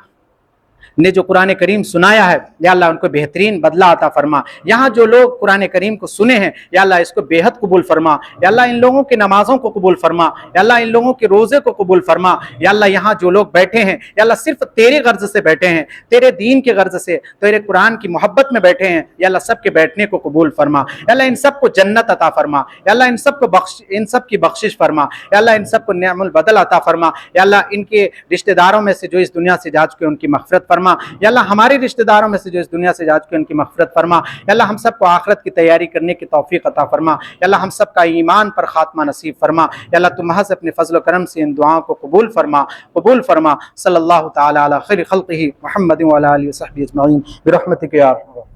ने जो कुरान करीम सुनाया है, या अल्लाह उनको बेहतरीन बदला अता फरमा। यहाँ जो लोग कुरान करीम को सुने हैं, या अल्लाह इसको बेहद कबूल फरमा। या अल्लाह इन लोगों की नमाज़ों को कबूल फरमा। या अल्लाह इन लोगों के रोज़े को कबूल फरमा। या अल्लाह यहाँ जो लोग बैठे हैं, या अल्लाह सिर्फ तेरे गर्ज से बैठे हैं, तेरे दीन के गर्ज से, तेरे कुरान की मोहब्बत में बैठे हैं, या अल्लाह सबके बैठने को कबूल फरमा। या अल्लाह इन सबको जन्नत अता फरमा। या अल्लाह इन सब की बख्शिश फरमा। या अल्लाह इन सबको नेअमुल बदल अता फरमा। या अल्लाह इनके रिश्तेदारों में से जो इस दुनिया से जा चुके उनकी मग़फ़िरत फरमा। या अल्लाह हमारे रिश्तेदारों में से जो इस दुनिया से जा चुके उनकी मग़फ़िरत फरमा। या अल्लाह हम सबको आखिरत की तैयारी करने की तौफीक अता फरमा। या अल्लाह हम सबका ईमान पर खात्मा नसीब फरमा। या अल्लाह तुम महज़ अपने फजल व करम से इन दुआओं को कबूल फरमा। सल्लल्लाहु तआला अला खैरि खल्क़िही मुहम्मद व अला आलिहि व सहबिही अजमईन बिरहमतिक या अरहम।